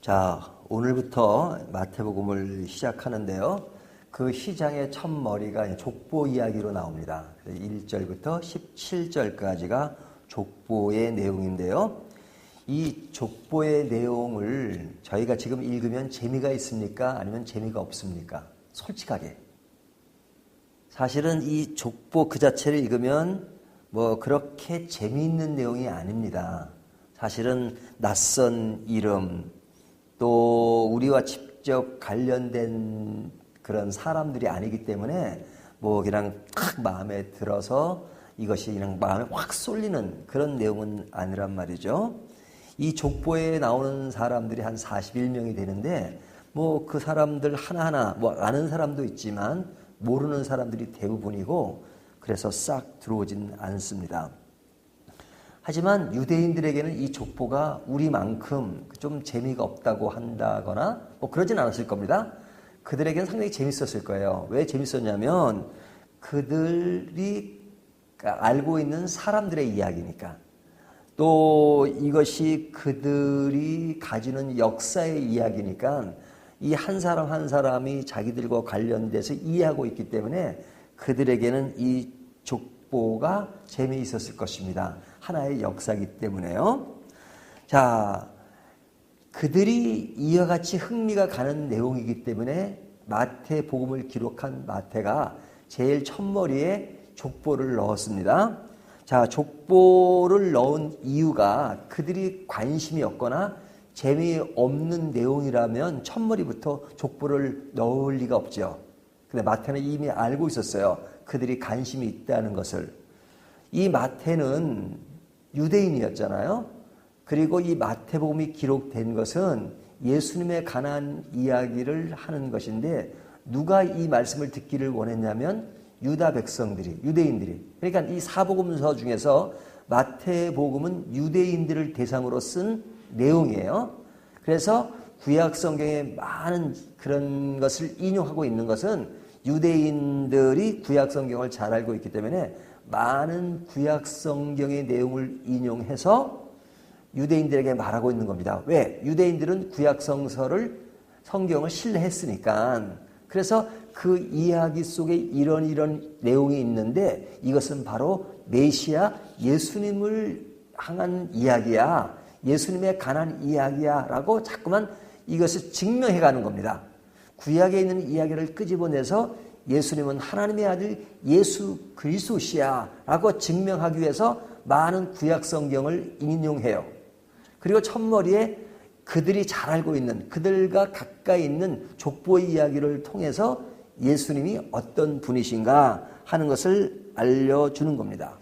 자, 오늘부터 마태복음을 시작하는데요. 그 시장의 첫 머리가 족보 이야기로 나옵니다. 1절부터 17절까지가 족보의 내용인데요. 이 족보의 내용을 저희가 지금 읽으면 재미가 있습니까? 아니면 재미가 없습니까? 솔직하게. 사실은 이 족보 그 자체를 읽으면 그렇게 재미있는 내용이 아닙니다. 사실은 낯선 이름, 또 우리와 직접 관련된 그런 사람들이 아니기 때문에 그냥 딱 마음에 들어서 이것이 그냥 마음에 확 쏠리는 그런 내용은 아니란 말이죠. 이 족보에 나오는 사람들이 한 41명이 되는데 그 사람들 하나하나 아는 사람도 있지만 모르는 사람들이 대부분이고 그래서 싹 들어오진 않습니다. 하지만 유대인들에게는 이 족보가 우리만큼 좀 재미가 없다고 한다거나 그러진 않았을 겁니다. 그들에게는 상당히 재밌었을 거예요. 왜 재밌었냐면 그들이 알고 있는 사람들의 이야기니까. 또 이것이 그들이 가지는 역사의 이야기니까 이 한 사람 한 사람이 자기들과 관련돼서 이해하고 있기 때문에 그들에게는 이 족보가 재미있었을 것입니다. 하나의 역사이기 때문에요. 자, 그들이 이와 같이 흥미가 가는 내용이기 때문에 마태복음을 기록한 마태가 제일 첫머리에 족보를 넣었습니다. 자, 족보를 넣은 이유가 그들이 관심이 없거나 재미없는 내용이라면 첫머리부터 족보를 넣을 리가 없죠. 근데 마태는 이미 알고 있었어요. 그들이 관심이 있다는 것을. 이 마태는 유대인이었잖아요. 그리고 이 마태복음이 기록된 것은 예수님에 관한 이야기를 하는 것인데 누가 이 말씀을 듣기를 원했냐면 유다 백성들이, 유대인들이. 그러니까 이 사복음서 중에서 마태복음은 유대인들을 대상으로 쓴 내용이에요. 그래서 구약 성경에 많은 그런 것을 인용하고 있는 것은 유대인들이 구약 성경을 잘 알고 있기 때문에 많은 구약 성경의 내용을 인용해서 유대인들에게 말하고 있는 겁니다. 왜? 유대인들은 구약 성경을 신뢰했으니까. 그래서 그 이야기 속에 이런 내용이 있는데 이것은 바로 메시아 예수님을 향한 이야기야. 예수님에 관한 이야기야 라고 자꾸만 이것을 증명해 가는 겁니다. 구약에 있는 이야기를 끄집어내서 예수님은 하나님의 아들 예수 그리스도시야 라고 증명하기 위해서 많은 구약 성경을 인용해요. 그리고 첫머리에 그들이 잘 알고 있는 그들과 가까이 있는 족보의 이야기를 통해서 예수님이 어떤 분이신가 하는 것을 알려주는 겁니다.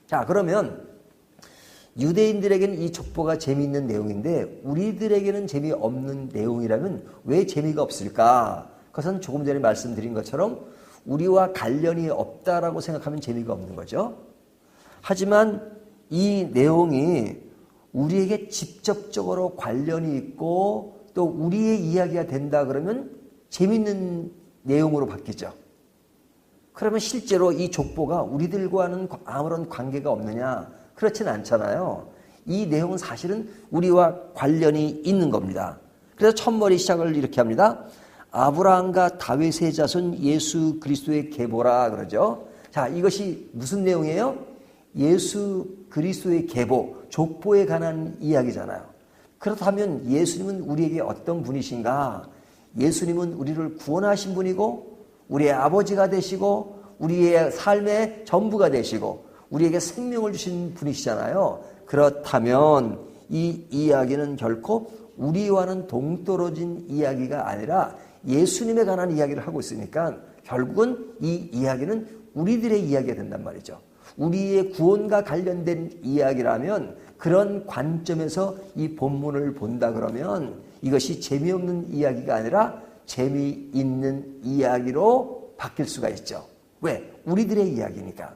자, 그러면 유대인들에게는 이 족보가 재미있는 내용인데 우리들에게는 재미없는 내용이라면 왜 재미가 없을까? 그것은 조금 전에 말씀드린 것처럼 우리와 관련이 없다라고 생각하면 재미가 없는 거죠. 하지만 이 내용이 우리에게 직접적으로 관련이 있고 또 우리의 이야기가 된다 그러면 재미있는 내용으로 바뀌죠. 그러면 실제로 이 족보가 우리들과는 아무런 관계가 없느냐? 그렇진 않잖아요. 이 내용은 사실은 우리와 관련이 있는 겁니다. 그래서 첫머리 시작을 이렇게 합니다. 아브라함과 다윗의 자손 예수 그리스도의 계보라 그러죠. 자, 이것이 무슨 내용이에요? 예수 그리스도의 계보, 족보에 관한 이야기잖아요. 그렇다면 예수님은 우리에게 어떤 분이신가? 예수님은 우리를 구원하신 분이고 우리의 아버지가 되시고 우리의 삶의 전부가 되시고 우리에게 생명을 주신 분이시잖아요. 그렇다면 이 이야기는 결코 우리와는 동떨어진 이야기가 아니라 예수님에 관한 이야기를 하고 있으니까 결국은 이 이야기는 우리들의 이야기가 된단 말이죠. 우리의 구원과 관련된 이야기라면 그런 관점에서 이 본문을 본다 그러면 이것이 재미없는 이야기가 아니라 재미있는 이야기로 바뀔 수가 있죠. 왜? 우리들의 이야기니까.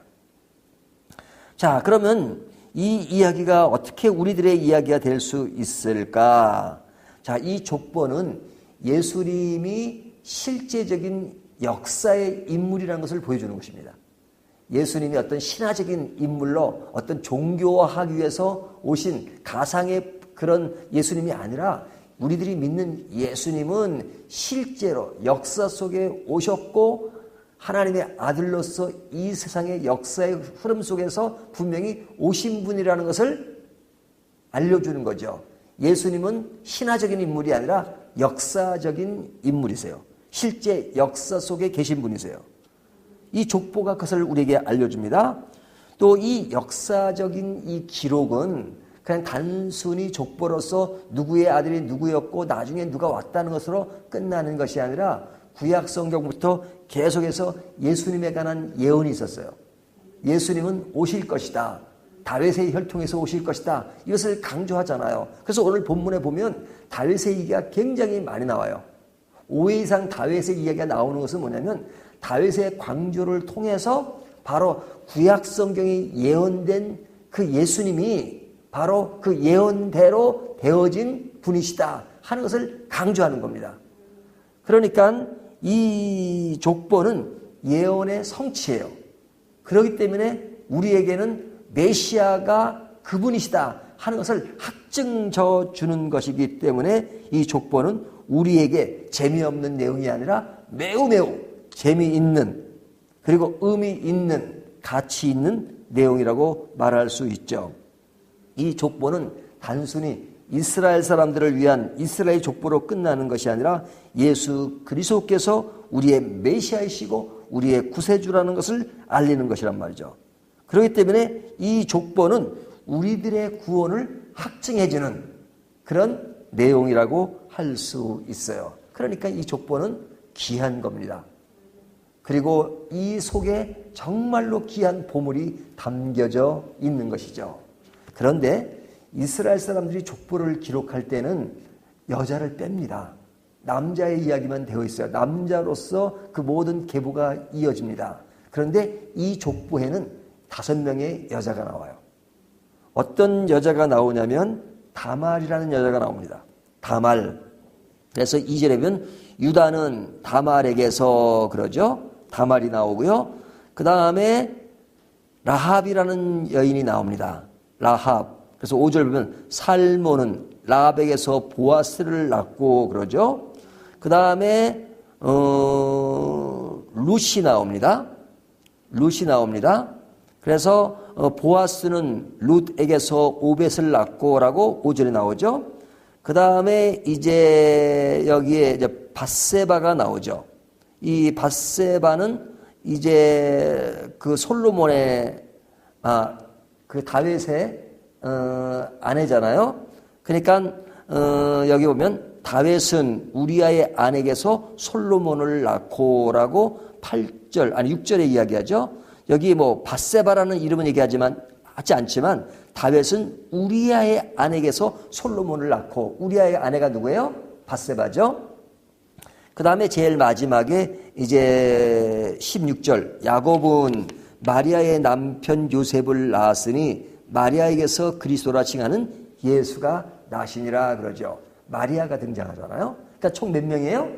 자, 그러면 이 이야기가 어떻게 우리들의 이야기가 될 수 있을까? 자, 이 족보는 예수님이 실제적인 역사의 인물이라는 것을 보여주는 것입니다. 예수님이 어떤 신화적인 인물로 어떤 종교화하기 위해서 오신 가상의 그런 예수님이 아니라 우리들이 믿는 예수님은 실제로 역사 속에 오셨고 하나님의 아들로서 이 세상의 역사의 흐름 속에서 분명히 오신 분이라는 것을 알려주는 거죠. 예수님은 신화적인 인물이 아니라 역사적인 인물이세요. 실제 역사 속에 계신 분이세요. 이 족보가 그것을 우리에게 알려줍니다. 또 이 역사적인 이 기록은 그냥 단순히 족보로서 누구의 아들이 누구였고 나중에 누가 왔다는 것으로 끝나는 것이 아니라 구약 성경부터 계속해서 예수님에 관한 예언이 있었어요. 예수님은 오실 것이다. 다윗의 혈통에서 오실 것이다. 이것을 강조하잖아요. 그래서 오늘 본문에 보면 다윗의 이야기가 굉장히 많이 나와요. 5회 이상 다윗의 이야기가 나오는 것은 뭐냐면 다윗의 광조를 통해서 바로 구약 성경이 예언된 그 예수님이 바로 그 예언대로 되어진 분이시다 하는 것을 강조하는 겁니다. 그러니까 이 족보는 예언의 성취예요. 그렇기 때문에 우리에게는 메시아가 그분이시다 하는 것을 확증져 주는 것이기 때문에 이 족보는 우리에게 재미없는 내용이 아니라 매우 재미있는 그리고 의미 있는 가치 있는 내용이라고 말할 수 있죠. 이 족보는 단순히 이스라엘 사람들을 위한 이스라엘 족보로 끝나는 것이 아니라 예수 그리스도께서 우리의 메시아이시고 우리의 구세주라는 것을 알리는 것이란 말이죠. 그렇기 때문에 이 족보는 우리들의 구원을 확증해주는 그런 내용이라고 할 수 있어요. 그러니까 이 족보는 귀한 겁니다. 그리고 이 속에 정말로 귀한 보물이 담겨져 있는 것이죠. 그런데 이스라엘 사람들이 족보를 기록할 때는 여자를 뺍니다. 남자의 이야기만 되어 있어요. 남자로서 그 모든 계보가 이어집니다. 그런데 이 족보에는 5명의 여자가 나와요. 어떤 여자가 나오냐면 다말이라는 여자가 나옵니다. 다말. 그래서 2절에 보면 유다는 다말에게서 그러죠. 다말이 나오고요. 그 다음에 라합이라는 여인이 나옵니다. 라합. 그래서 5절 보면 살모는 라합에게서 보아스를 낳고 그러죠. 그 다음에 룻이 나옵니다. 룻이 나옵니다. 그래서 보아스는 룻에게서 오벳을 낳고라고 5절에 나오죠. 그 다음에 이제 여기에 이제 밧세바가 나오죠. 이 밧세바는 이제 그 솔로몬의 그 다윗의 아내잖아요. 그러니까 여기 보면 다윗은 우리아의 아내에게서 솔로몬을 낳고라고 8절 아니 6절에 이야기하죠. 여기 뭐 밧세바라는 이름은 하지 않지만 다윗은 우리아의 아내에게서 솔로몬을 낳고 우리아의 아내가 누구예요? 밧세바죠. 그 다음에 제일 마지막에 이제 16절 야곱은 마리아의 남편 요셉을 낳았으니 마리아에게서 그리스도라 칭하는 예수가 나시니라 그러죠. 마리아가 등장하잖아요. 그러니까 총 몇 명이에요?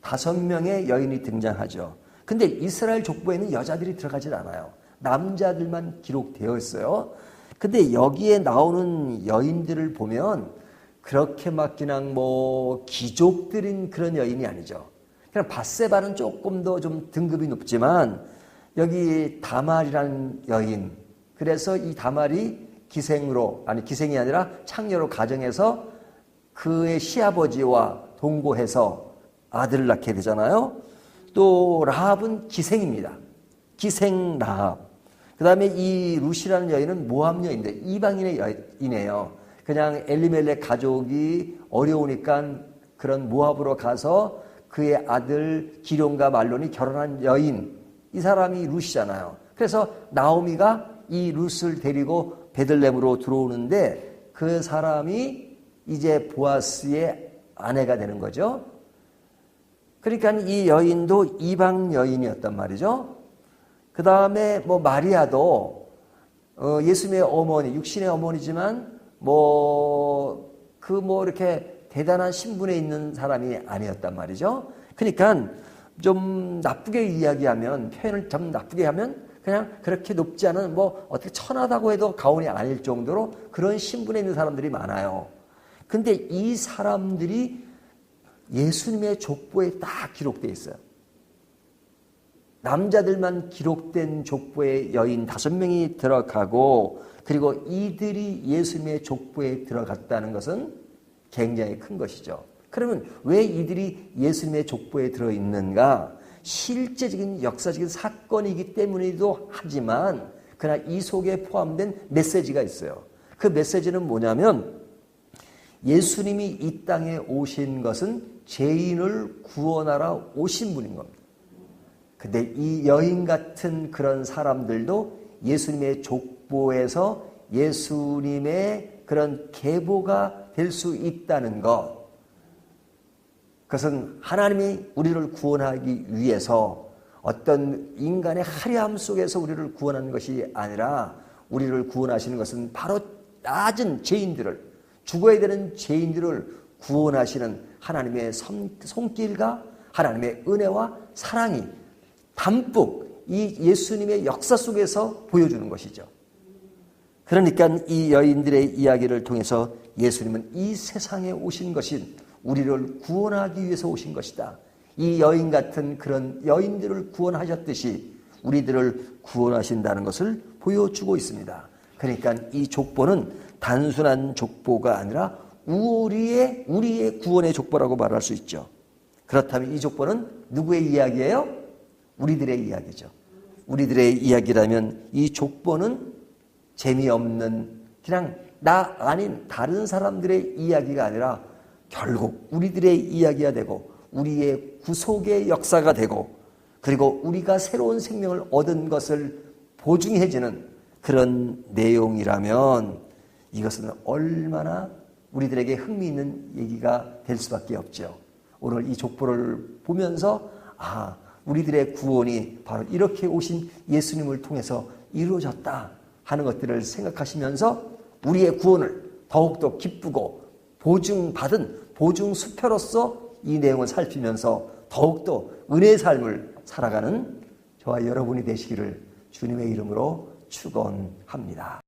5명의 여인이 등장하죠. 근데 이스라엘 족보에는 여자들이 들어가질 않아요. 남자들만 기록되어 있어요. 근데 여기에 나오는 여인들을 보면 그렇게 막 그냥 뭐 귀족들인 그런 여인이 아니죠. 그냥 밧세바는 조금 더 좀 등급이 높지만 여기 다말이라는 여인. 그래서 이 다말이 기생이 아니라 창녀로 가정해서 그의 시아버지와 동거해서 아들을 낳게 되잖아요. 또 라합은 기생입니다. 기생 라합. 그 다음에 이 룻이라는 여인은 모압 여인인데 이방인의 여인이에요. 그냥 엘리멜렉 가족이 어려우니까 그런 모압으로 가서 그의 아들 기럯과 말론이 결혼한 여인. 이 사람이 룻이잖아요. 그래서 나오미가 이 룻을 데리고 베들레헴으로 들어오는데 그 사람이 이제 보아스의 아내가 되는 거죠. 그러니까 이 여인도 이방 여인이었단 말이죠. 그 다음에 뭐 마리아도 예수님의 어머니, 육신의 어머니지만 이렇게 대단한 신분에 있는 사람이 아니었단 말이죠. 그러니까 좀 나쁘게 이야기하면, 표현을 좀 나쁘게 하면 그냥 그렇게 높지 않은 어떻게 천하다고 해도 가온이 아닐 정도로 그런 신분에 있는 사람들이 많아요. 근데 이 사람들이 예수님의 족보에 딱 기록되어 있어요. 남자들만 기록된 족보에 여인 5명이 들어가고, 그리고 이들이 예수님의 족보에 들어갔다는 것은 굉장히 큰 것이죠. 그러면 왜 이들이 예수님의 족보에 들어있는가? 실제적인 역사적인 사건이기 때문이기도 하지만, 그러나 이 속에 포함된 메시지가 있어요. 그 메시지는 뭐냐면, 예수님이 이 땅에 오신 것은 죄인을 구원하러 오신 분인 겁니다. 근데 이 여인 같은 그런 사람들도 예수님의 족보에서 예수님의 그런 계보가 될 수 있다는 것. 그것은 하나님이 우리를 구원하기 위해서 어떤 인간의 화려함 속에서 우리를 구원하는 것이 아니라, 우리를 구원하시는 것은 바로 낮은 죄인들을, 죽어야 되는 죄인들을 구원하시는 하나님의 손길과 하나님의 은혜와 사랑이 담뿍 이 예수님의 역사 속에서 보여주는 것이죠. 그러니까 이 여인들의 이야기를 통해서 예수님은 이 세상에 오신 것인 우리를 구원하기 위해서 오신 것이다. 이 여인 같은 그런 여인들을 구원하셨듯이 우리들을 구원하신다는 것을 보여주고 있습니다. 그러니까 이 족보는 단순한 족보가 아니라 우리의 구원의 족보라고 말할 수 있죠. 그렇다면 이 족보는 누구의 이야기예요? 우리들의 이야기죠. 우리들의 이야기라면 이 족보는 재미없는 그냥 나 아닌 다른 사람들의 이야기가 아니라 결국 우리들의 이야기가 되고 우리의 구속의 역사가 되고, 그리고 우리가 새로운 생명을 얻은 것을 보증해주는 그런 내용이라면 이것은 얼마나 우리들에게 흥미있는 얘기가 될 수밖에 없죠. 오늘 이 족보를 보면서 우리들의 구원이 바로 이렇게 오신 예수님을 통해서 이루어졌다 하는 것들을 생각하시면서 우리의 구원을 더욱더 기쁘고 보증받은 보증수표로서 이 내용을 살피면서 더욱더 은혜의 삶을 살아가는 저와 여러분이 되시기를 주님의 이름으로 축원합니다.